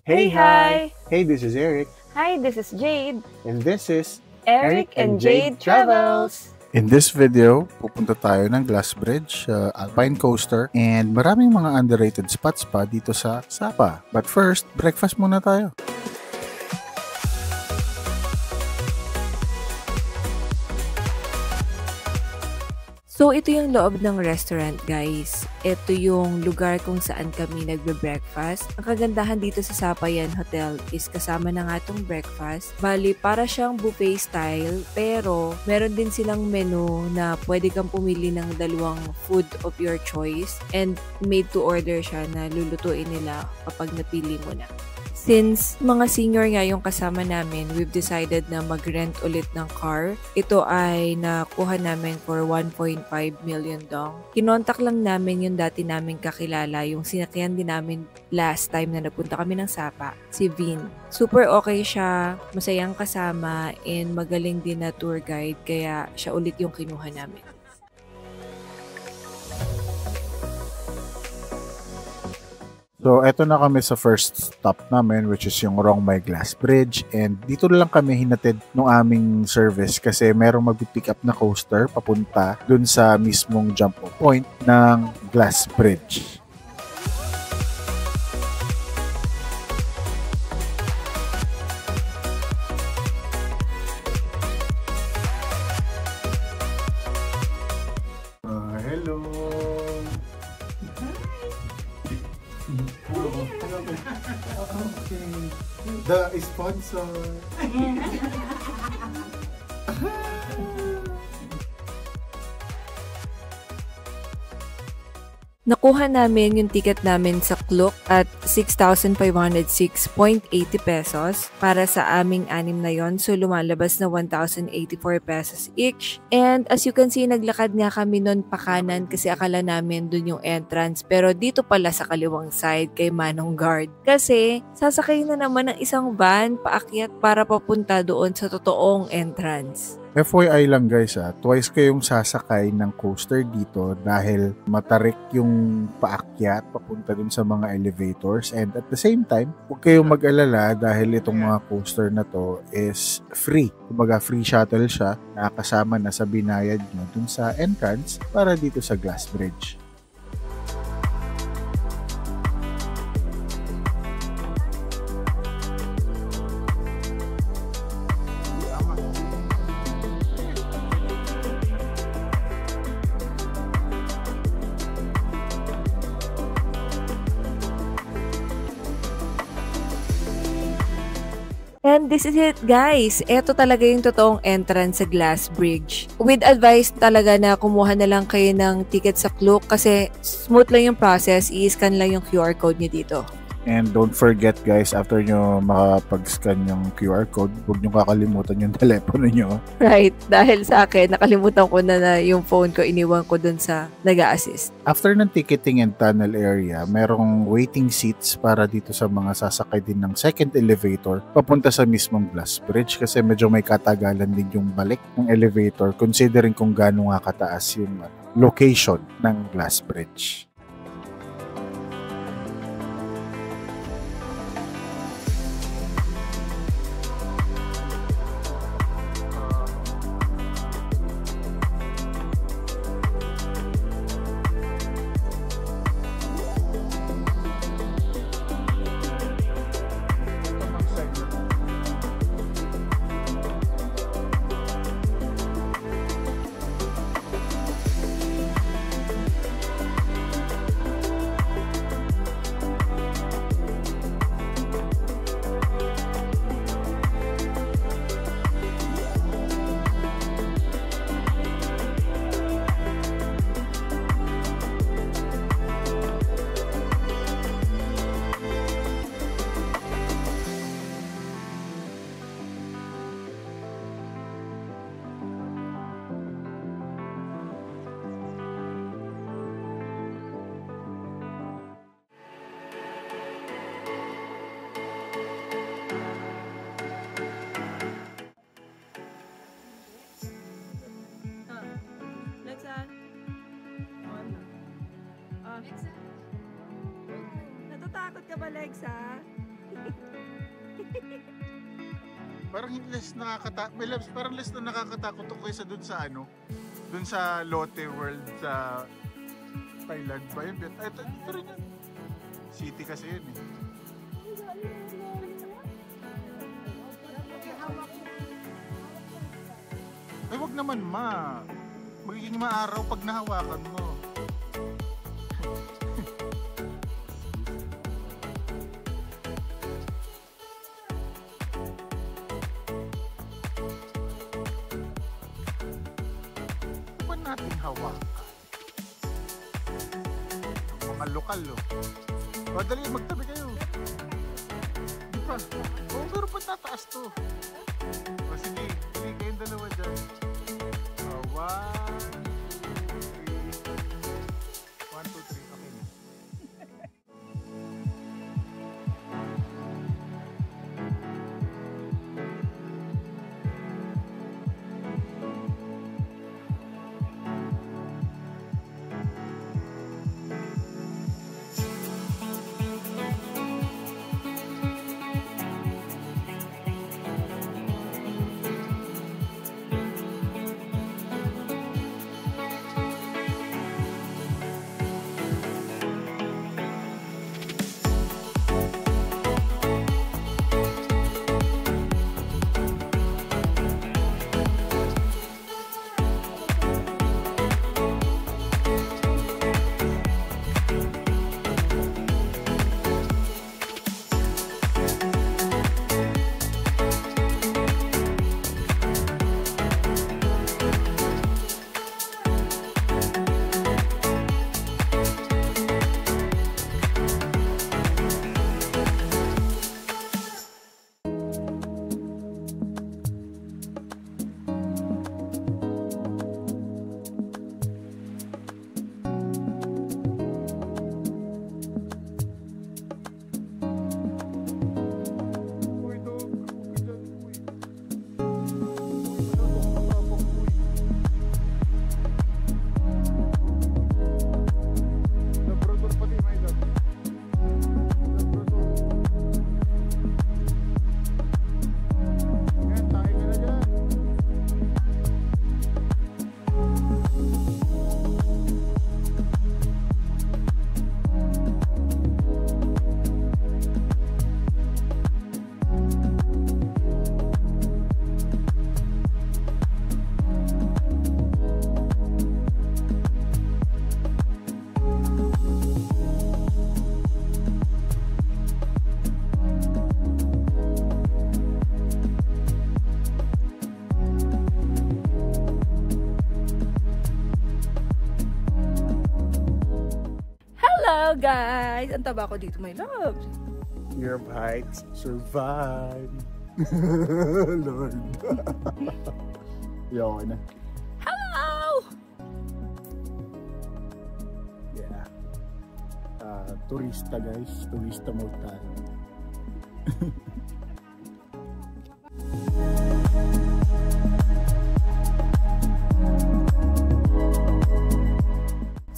Hey, hi! Hey, this is Eric. Hi, this is Jade. And this is Eric and Jade Travels. In this video, pupunta tayo ng Glass Bridge, Alpine Coaster, and maraming mga underrated spots pa dito sa Sapa. But first, breakfast muna tayo. So, ito yung loob ng restaurant, guys. Ito yung lugar kung saan kami nagbe-breakfast. Ang kagandahan dito sa Sapayan Hotel is kasama na nga itong breakfast. Bali, para siyang buffet style, pero meron din silang menu na pwede kang pumili ng dalawang food of your choice and made to order siya na lulutuin nila kapag napili mo na. Since mga senior nga yung kasama namin, we've decided na mag-rent ulit ng car. Ito ay nakuha namin for 1.5 million dong. Kinontak lang namin yung dati namin kakilala, yung sinakyan din namin last time na nagpunta kami ng Sapa, si Vin. Super okay siya, masayang kasama, and magaling din na tour guide, kaya siya ulit yung kinuha namin. So, eto na kami sa first stop namin, which is yung Rong May Glass Bridge. And dito lang kami hinatid ng aming service kasi merong mag-pick up na coaster papunta dun sa mismong jump point ng Glass Bridge. Hello! The sponsor. Nakuha namin yung ticket namin sa Klook at 6,506.80 pesos para sa aming anim na yon. So, lumalabas na 1,084 pesos each. And as you can see, naglakad nga kami nun pa kanan kasi akala namin dun yung entrance. Pero dito pala sa kaliwang side kay Manong Guard. Kasi sasakay na naman ng isang van paakyat para papunta doon sa totoong entrance. FYI lang guys, twice kayong sasakay ng coaster dito dahil matarik yung paakyat papunta dun sa mga elevators, and at the same time, huwag kayong mag-alala dahil itong mga coaster na to is free. Kumbaga free shuttle siya, nakakasama na sa binayad nyo dun sa entrance para dito sa Glass Bridge. And this is it, guys. Ito talaga yung totoong entrance sa Glass Bridge. With advice talaga na kumuha na lang kayo ng ticket sa Klook kasi smooth lang yung process. I-scan lang yung QR code nyo dito. And don't forget guys, after nyo makapag-scan yung QR code, huwag nyo kakalimutan yung telepono nyo. Right. Dahil sa akin, nakalimutan ko na yung phone ko, iniwan ko dun sa nag-a-assist. After ng ticketing and tunnel area, merong waiting seats para dito sa mga sasakay din ng second elevator papunta sa mismong Glass Bridge kasi medyo may katagalan din yung balik ng elevator considering kung gaano nga kataas yung location ng Glass Bridge. Natatakot ka ba, Lexa? Parang less parang less na nakakatakot to kaysa dun sa dun sa Lotte World sa Thailand ba yun? Ito rin yun. City kasi yun eh. Ay, wag naman magiging maaraw pag nahawakan mo. Nating hawakan. Mga lokal, oh. Dali, magtabi kayo. Di pa. Pero pa tataas to. O sige, dali kayong dalawa dyan. 1, 2, 3. Okay na. Hello guys! Ang taba ko dito, my loves. Fear of heights, survive. Lord. Yaw na. Hello! Yeah. Turista guys. Turista mode tayo.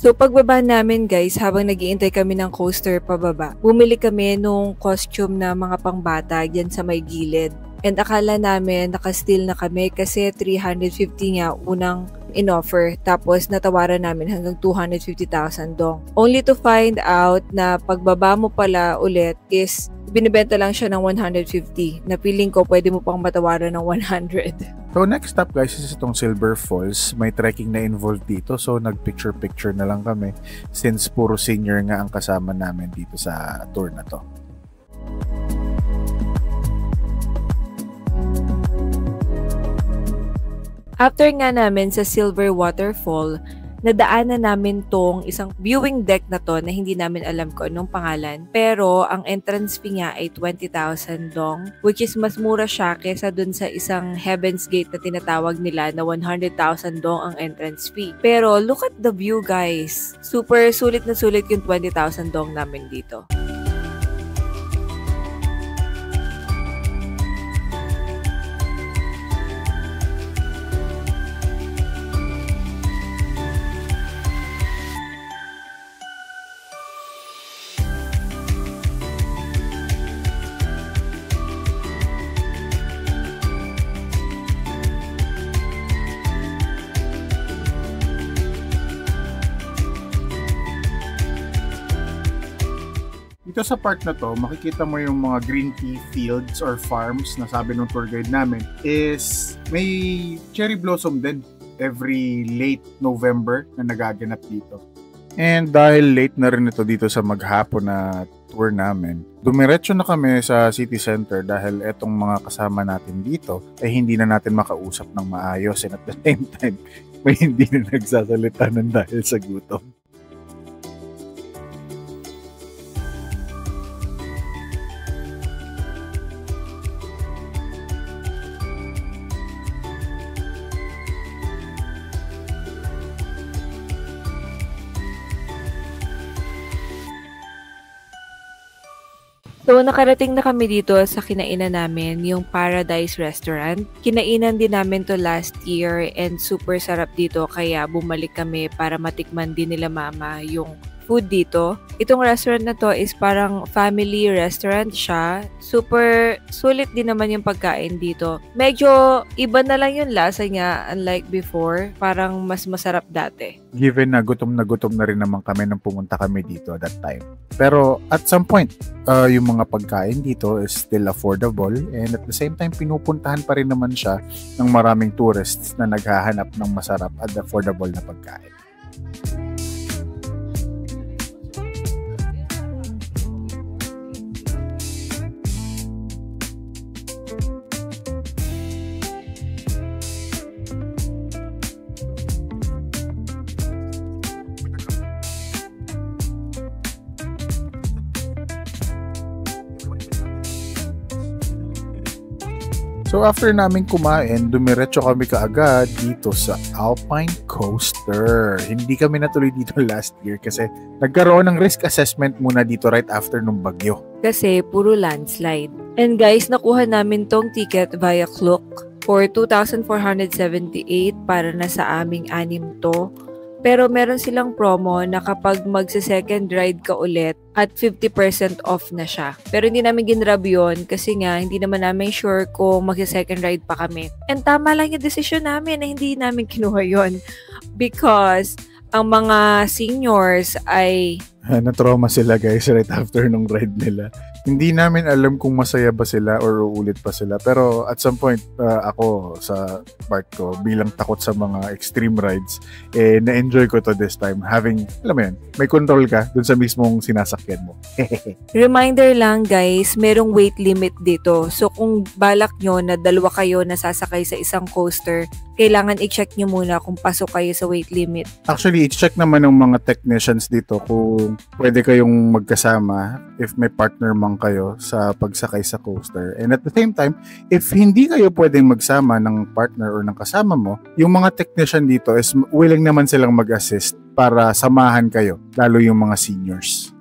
So pagbaba namin guys, habang nag-iintay kami ng coaster pababa, bumili kami nung costume na mga pangbata dyan sa may gilid. And akala namin naka-steal na kami kasi 350 nga unang in-offer. Tapos natawaran namin hanggang 250,000 dong. Only to find out na pagbaba mo pala ulit is binibenta lang siya ng 150. Na feeling ko pwede mo pang matawaran ng 100. So next stop guys is itong Silver Falls. May trekking na involved dito. So nag-picture-picture na lang kami since puro senior nga ang kasama namin dito sa tour na to. After nga namin sa Silver Waterfall, nadaanan namin tong isang viewing deck na to na hindi namin alam kung anong pangalan. Pero ang entrance fee niya ay 20,000 dong, which is mas mura siya kesa dun sa isang Heaven's Gate na tinatawag nila na 100,000 dong ang entrance fee. Pero look at the view guys. Super sulit na sulit yung 20,000 dong namin dito. Dito sa part na to, makikita mo yung mga green tea fields or farms na sabi ng tour guide namin is may cherry blossom din every late November na nagaganap dito. And dahil late na rin ito dito sa maghapon na tour namin, dumiretso na kami sa city center dahil etong mga kasama natin dito ay hindi na natin makausap ng maayos, and at the same time, may hindi na nagsasalita ng dahil sa gutom. So, nakarating na kami dito sa kinainan namin, yung Paradise Restaurant. Kinainan din namin to last year and super sarap dito kaya bumalik kami para matikman din nila mama yung food dito. Itong restaurant na to is parang family restaurant siya. Super sulit din naman yung pagkain dito. Medyo iba na lang yung lasa niya unlike before. Parang mas masarap dati. Given na gutom na rin naman kami nung pumunta kami dito that time. Pero at some point, yung mga pagkain dito is still affordable, and at the same time, pinupuntahan pa rin naman siya ng maraming tourists na naghahanap ng masarap at affordable na pagkain. So after namin kumain, dumiretso kami kaagad dito sa Alpine Coaster. Hindi kami natuloy dito last year kasi nagkaroon ng risk assessment muna dito right after nung bagyo. Kasi puro landslide. And guys, nakuha namin tong ticket via Klook for 2,478 para na sa aming 6 to. Pero meron silang promo na kapag magsa-second ride ka ulit at 50% off na siya. Pero hindi namin ginrab yun kasi nga hindi naman namin sure kung magsa-second ride pa kami. And tama lang yung desisyon namin na hindi namin kinuha yun because ang mga seniors ay na-trauma sila guys right after nung ride nila. Hindi namin alam kung masaya ba sila or uulit pa sila. Pero at some point, ako sa part ko, bilang takot sa mga extreme rides, na-enjoy ko to this time. Having, alam mo yun, may control ka dun sa mismong sinasakyan mo. Reminder lang guys, merong weight limit dito. So kung balak nyo na dalawa kayo na sasakay sa isang coaster, kailangan i-check nyo muna kung pasok kayo sa weight limit. Actually, i-check naman ng mga technicians dito kung pwede kayong magkasama if may partner man kayo sa pagsakay sa coaster. And at the same time, if hindi kayo pwedeng magsama ng partner or ng kasama mo, yung mga technician dito is willing naman silang mag-assist para samahan kayo, lalo yung mga seniors.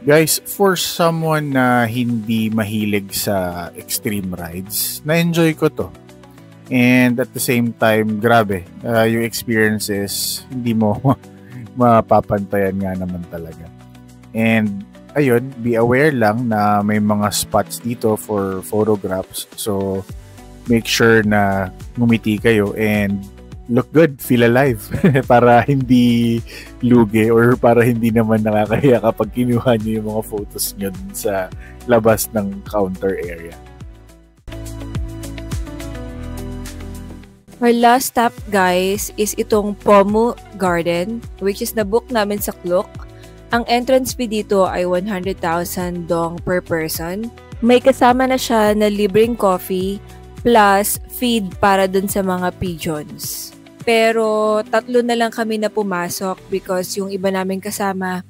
Guys, for someone na hindi mahilig sa extreme rides, na-enjoy ko to. And at the same time, grabe, yung experiences, hindi mo mapapantayan nga naman talaga. And ayun, be aware lang na may mga spots dito for photographs. So, make sure na ngumiti kayo and look good, feel alive para hindi lugi or para hindi naman nakakahiya kapag kinuha nyo yung mga photos nyo sa labas ng counter area. Our last stop, guys, is itong Pomu Garden, which is na-book namin sa Klook. Ang entrance fee dito ay 100,000 dong per person. May kasama na siya na libreng coffee plus feed para dun sa mga pigeons. Pero 3 na lang kami na pumasok because yung iba namin kasama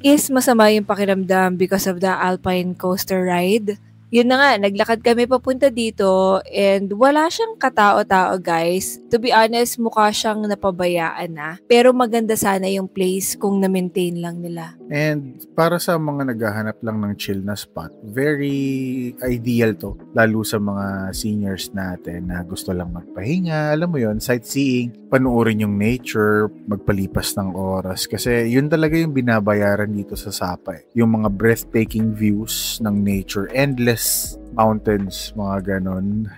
is masama yung pakiramdam because of the Alpine Coaster ride. Yun na nga, naglakad kami papunta dito and wala siyang katao-tao, guys. To be honest, mukha siyang napabayaan na. Pero maganda sana yung place kung na-maintain lang nila. And para sa mga naghahanap lang ng chill na spot, very ideal to. Lalo sa mga seniors natin na gusto lang magpahinga, alam mo yon, sightseeing, panuorin yung nature, magpalipas ng oras. Kasi yun talaga yung binabayaran dito sa Sapa. Yung mga breathtaking views ng nature, endless mountains, mga ganon.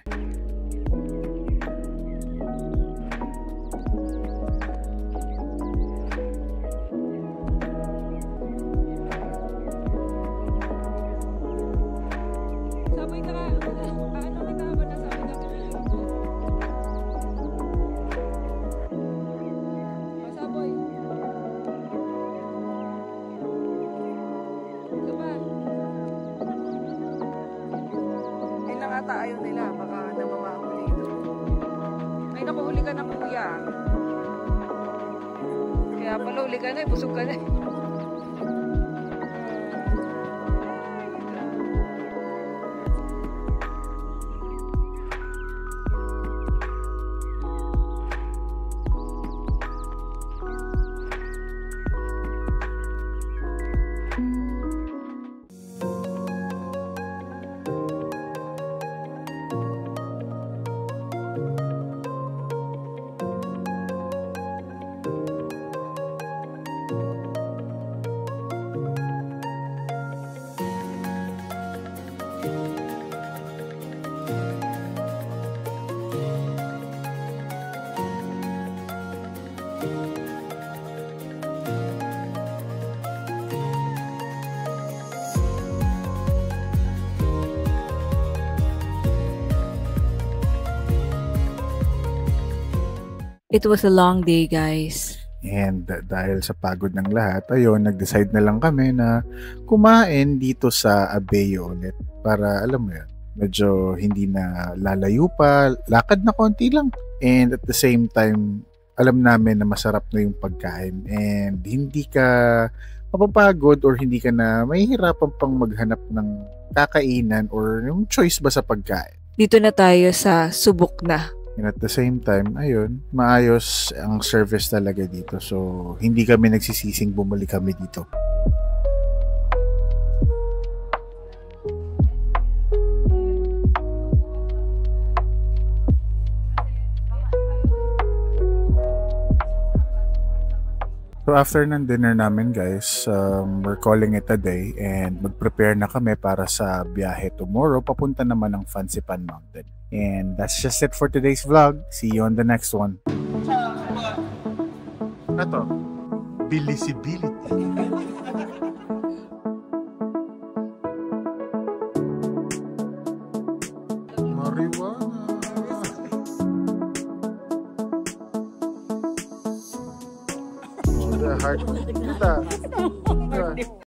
Ayaw nila, baka namamahuli ito. Ay, nakuhuli ka na, kuya. Kaya pala huli ka na, busog ka na. It was a long day, guys. And dahil sa pagod ng lahat, ayun, nag-decide na lang kami na kumain dito sa Abeyo ulit. Para, alam mo yun, medyo hindi na lalayo pa, lakad na konti lang. And at the same time, alam namin na masarap na yung pagkain. And hindi ka mapapagod or hindi ka na mahihirapan pang maghanap ng kakainan or yung choice ba sa pagkain. Dito na tayo sa subok na. And at the same time, ayun, maayos ang service talaga dito. So, hindi kami nagsisising bumalik kami dito. So after ng dinner namin, guys, we're calling it a day and mag-prepare na kami para sa biyahe tomorrow papunta naman ng Fansipan Mountain. And that's just it for today's vlog. See you on the next one. Ito, visibility. Marijuana. Oh, the heart. Kita.